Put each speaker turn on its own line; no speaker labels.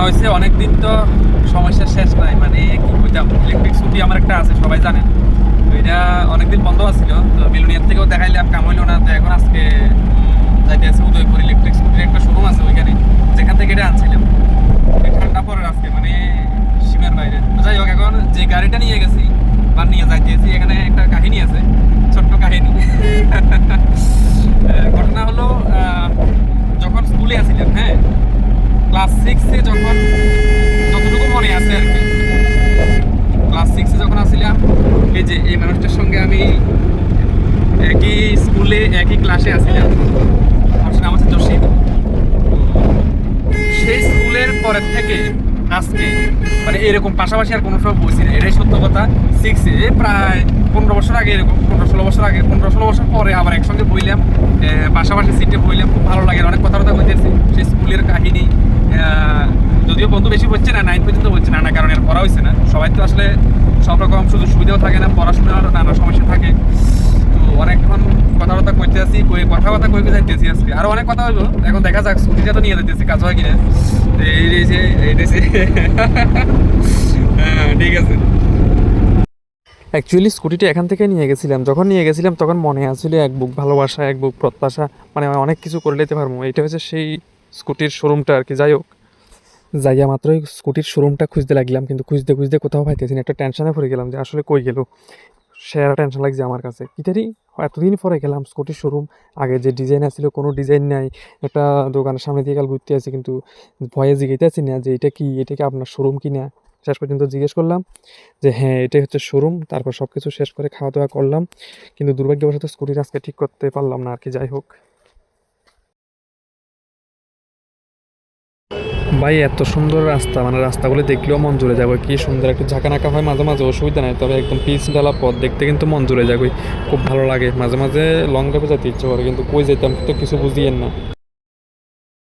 হয়েছে অনেকদিন তো সমস্যার শেষ নাই, মানে কি বলতাম, ইলেকট্রিক স্কুটি আমার একটা আছে, সবাই জানেন। তো এটা অনেকদিন বন্ধ আছিল, তো বিলুনিয়ার থেকেও দেখাইলাম, কাম হইলো না। তো এখন আজকে যাইতে আছে উদয়পুর ইলেকট্রিক স্কুটির একটা শোরুম আছে ওইখানে, যেখান থেকে এটা আনছিলাম। ঠান্ডা পড়ে আজকে, মানে সীমার বাইরে। তো যাই হোক, এখন যে গাড়িটা নিয়ে গেছি বা নিয়ে যাইতেছি, এখানে একটা কাহিনী আছে, ছোট্ট কাহিনী। ঘটনা হলো, যখন স্কুলে আসছিলাম, হ্যাঁ, ক্লাস 6-এ যখন, যতটুকু মনে আছে আর কি, ক্লাস 6-এ যখন আসছিলাম, এই যে এই মানুষটার সঙ্গে আমি একই স্কুলে একই ক্লাসে আসছিলাম। আমার নাম আছে জসিম। সেই স্কুলের পরের থেকে আজকে মানে এরকম পাশাপাশি আর কোনো সময় বসি না, এটাই সত্য কথা। 6-এ প্রায় 15 বছর আগে, এরকম 15-16 বছর আগে, 15-16 বছর পরে আবার একসঙ্গে বইলাম, পাশাপাশি সিটে বইলাম। খুব ভালো লাগে, অনেক কথাবার্তা বলতেছি সেই স্কুলের কাহিনী। যদিও বন্ধু বেশি হচ্ছে না, 9 পর্যন্ত হচ্ছে না, কারণ এর পড়া হয়েছে না। সবাই তো আসলে সব রকম সুযোগ সুবিধাও থাকে না, পড়াশোনার নানা সমস্যা থাকে। তো অনেকক্ষণ কথাবার্তা কইতে আসি, কথাবার্তা কইতে যাইতেছি। আজকে আরো অনেক কথা হইব, এখন দেখা যাক। স্কুটিটা তো নিয়ে যাইতেছি, কাজ হয় কিনা। হ্যাঁ, ঠিক আছে। অ্যাকচুয়ালি স্কুটিটা এখান থেকে নিয়ে গেছিলাম, যখন নিয়ে গেছিলাম তখন মনে আসছিল এক বুক ভালোবাসা, এক বুক প্রত্যাশা, মানে আমি অনেক কিছু করে নিতে পারবো। এটা হচ্ছে সেই স্কুটির শোরুমটা আর কি। যাই হোক, যাইয়া মাত্রই স্কুটির শোরুমটা খুঁজতে লাগলাম, কিন্তু খুঁজতে খুঁজতে কোথাও পাইতেছি না। একটা টেনশনে পড়ে গেলাম যে আসলে কই গেল। সেরা টেনশন লাগছে আমার কাছে। কিতারি এতদিন পরে গেলাম স্কুটির শোরুম, আগে যে ডিজাইন আসছিল কোনো ডিজাইন নাই। একটা দোকানের সামনে দিয়ে কাল ঘুরতে আছি, কিন্তু ভয়ে জিগাইতে আছি না যে এটা কি আপনার শোরুম কি না। শেষ পর্যন্ত জিজ্ঞেস করলাম যে হ্যাঁ, এটাই হচ্ছে শোরুম। তারপর সব কিছু শেষ করে খাওয়া দাওয়া করলাম, কিন্তু দুর্ভাগ্যবশত স্কুটির আজকে ঠিক করতে পারলাম না আর কি। যাই হোক ভাই, এত সুন্দর রাস্তা, মানে রাস্তাগুলো দেখলেও মন জুড়ে যাবে। কি সুন্দর, একটু ঝাঁকানাকা হয় মাঝে মাঝে, অসুবিধা নাই, তবে একদম পিচ ঢালা পথ দেখতে কিন্তু মন জুড়ে যাবে, খুব ভালো লাগে। মাঝে মাঝে লং ড্রাইভে যেতে ইচ্ছে করে, কিন্তু কই যেতাম তো কিছু বুঝিয়েন না।